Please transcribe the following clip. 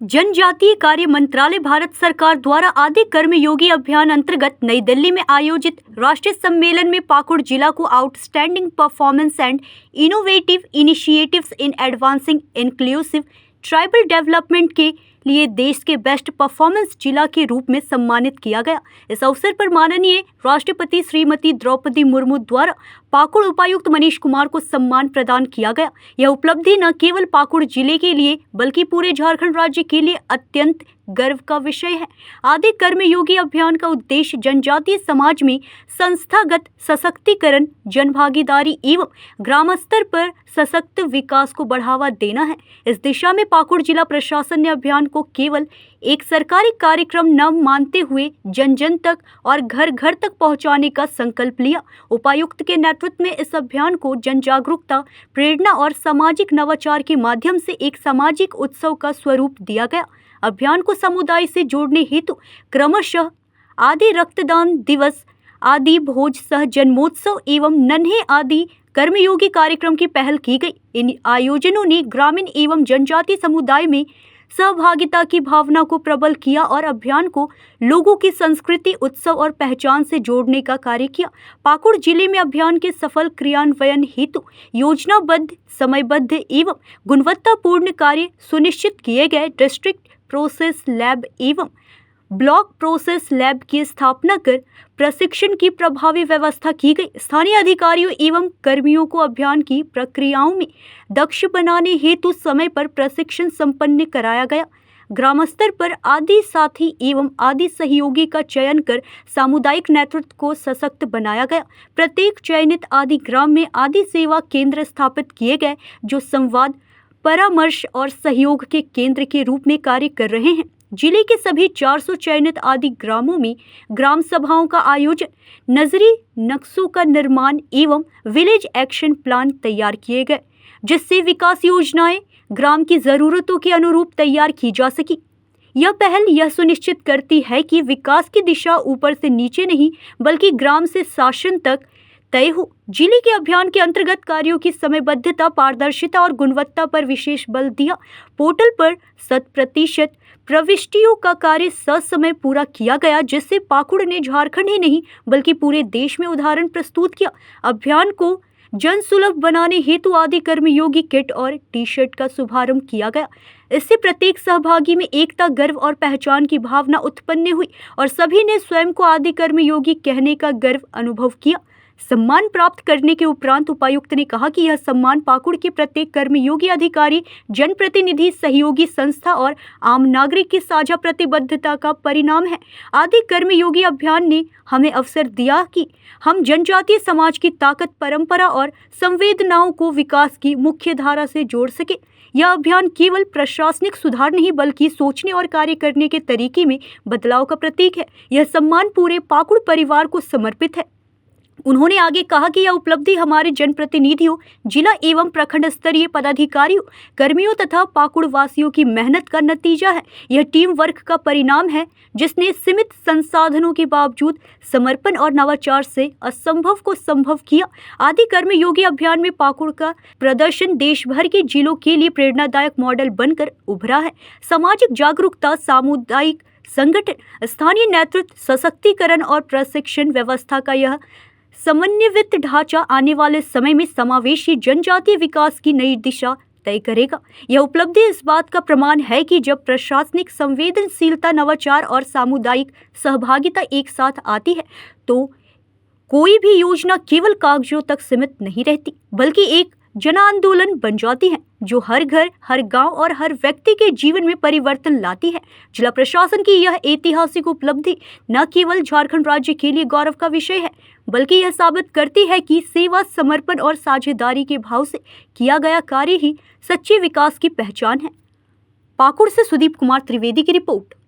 जनजातीय कार्य मंत्रालय भारत सरकार द्वारा आदि कर्मयोगी अभियान अंतर्गत नई दिल्ली में आयोजित राष्ट्रीय सम्मेलन में पाकुड़ जिला को outstanding performance and innovative initiatives in advancing inclusive tribal development के लिए देश के बेस्ट परफॉर्मेंस जिला के रूप में सम्मानित किया गया। इस अवसर पर माननीय राष्ट्रपति श्रीमती द्रौपदी मुर्मू द्वारा पाकुड़ उपायुक्त मनीष कुमार को सम्मान प्रदान किया गया। यह उपलब्धि न केवल पाकुड़ जिले के लिए बल्कि पूरे झारखंड राज्य के लिए अत्यंत गर्व का विषय है। आदि कर्मयोगी अभियान का उद्देश्य जनजातीय समाज में संस्थागत सशक्तिकरण, जनभागीदारी एवं ग्राम स्तर पर सशक्त विकास को बढ़ावा देना है। इस दिशा में पाकुड़ जिला प्रशासन ने अभियान को केवल एक सरकारी कार्यक्रम न मानते हुए जन जन तक और घर घर तक पहुंचाने का संकल्प लिया। उपायुक्त के नेतृत्व में इस अभियान को जन जागरूकता, प्रेरणा और सामाजिक नवाचार के माध्यम से एक सामाजिक उत्सव का स्वरूप दिया गया। अभियान को समुदाय से जोड़ने हेतु क्रमशः आदि रक्तदान दिवस, आदि भोज सह जन्मोत्सव एवं नन्हे आदि कर्मयोगी कार्यक्रम की पहल की गई। इन आयोजनों ने ग्रामीण एवं जनजातीय समुदाय में सहभागिता की भावना को प्रबल किया और अभियान को लोगों की संस्कृति, उत्सव और पहचान से जोड़ने का कार्य किया। पाकुड़ जिले में अभियान के सफल क्रियान्वयन हेतु योजनाबद्ध, समयबद्ध एवं गुणवत्तापूर्ण कार्य सुनिश्चित किए गए। डिस्ट्रिक्ट प्रोसेस लैब एवं ब्लॉक प्रोसेस लैब की स्थापना कर प्रशिक्षण की प्रभावी व्यवस्था की गई। स्थानीय अधिकारियों एवं कर्मियों को अभियान की प्रक्रियाओं में दक्ष बनाने हेतु समय पर प्रशिक्षण संपन्न कराया गया। ग्राम स्तर पर आदि साथी एवं आदि सहयोगी का चयन कर सामुदायिक नेतृत्व को सशक्त बनाया गया। प्रत्येक चयनित आदि ग्राम में आदि सेवा केंद्र स्थापित किए गए, जो संवाद, परामर्श और सहयोग के केंद्र के रूप में कार्य कर रहे हैं। जिले के सभी 400 चयनित आदि ग्रामों में ग्राम सभाओं का आयोजन, नजरी नक्शों का निर्माण एवं विलेज एक्शन प्लान तैयार किए गए, जिससे विकास योजनाएं ग्राम की जरूरतों के अनुरूप तैयार की जा सकी। यह पहल यह सुनिश्चित करती है कि विकास की दिशा ऊपर से नीचे नहीं बल्कि ग्राम से शासन तक तय हो। जिले के अभियान के अंतर्गत कार्यों की समयबद्धता, पारदर्शिता और गुणवत्ता पर विशेष बल दिया। पोर्टल पर 100% प्रविष्टियों का कार्य ससमय पूरा किया गया, जिससे पाकुड़ ने झारखंड ही नहीं बल्कि पूरे देश में उदाहरण प्रस्तुत किया। अभियान को जन सुलभ बनाने हेतु आदि कर्मयोगी किट और टी-शर्ट का शुभारंभ किया गया। इससे प्रत्येक सहभागी में एकता, गर्व और पहचान की भावना उत्पन्न हुई और सभी ने स्वयं को आदि कर्मयोगी कहने का गर्व अनुभव किया। सम्मान प्राप्त करने के उपरांत उपायुक्त ने कहा कि यह सम्मान पाकुड़ के प्रत्येक कर्मयोगी अधिकारी, जनप्रतिनिधि, सहयोगी संस्था और आम नागरिक की साझा प्रतिबद्धता का परिणाम है। आदि कर्मयोगी अभियान ने हमें अवसर दिया कि हम जनजातीय समाज की ताकत, परंपरा और संवेदनाओं को विकास की मुख्य धारा से जोड़ सके। यह अभियान केवल प्रशासनिक सुधार नहीं बल्कि सोचने और कार्य करने के तरीके में बदलाव का प्रतीक है। यह सम्मान पूरे पाकुड़ परिवार को समर्पित है। उन्होंने आगे कहा कि यह उपलब्धि हमारे जनप्रतिनिधियों, जिला एवं प्रखंड स्तरीय पदाधिकारियों, कर्मियों तथा पाकुड़ वासियों की मेहनत का नतीजा है। यह टीम वर्क का परिणाम है, जिसने सीमित संसाधनों के बावजूद समर्पण और नवाचार से असंभव को संभव किया। आदि कर्मयोगी अभियान में पाकुड़ का प्रदर्शन देश भर के जिलों के लिए प्रेरणादायक मॉडल बनकर उभरा है। सामाजिक जागरूकता, सामुदायिक संगठन, स्थानीय नेतृत्व, सशक्तिकरण और प्रशिक्षण व्यवस्था का यह समन्वित ढांचा आने वाले समय में समावेशी जनजातीय विकास की नई दिशा तय करेगा। यह उपलब्धि इस बात का प्रमाण है कि जब प्रशासनिक संवेदनशीलता, नवाचार और सामुदायिक सहभागिता एक साथ आती है तो कोई भी योजना केवल कागजों तक सीमित नहीं रहती बल्कि एक जन आंदोलन बन जाती है, जो हर घर, हर गांव और हर व्यक्ति के जीवन में परिवर्तन लाती है। जिला प्रशासन की यह ऐतिहासिक उपलब्धि न केवल झारखंड राज्य के लिए गौरव का विषय है बल्कि यह साबित करती है कि सेवा, समर्पण और साझेदारी के भाव से किया गया कार्य ही सच्चे विकास की पहचान है। पाकुड़ से सुदीप कुमार त्रिवेदी की रिपोर्ट।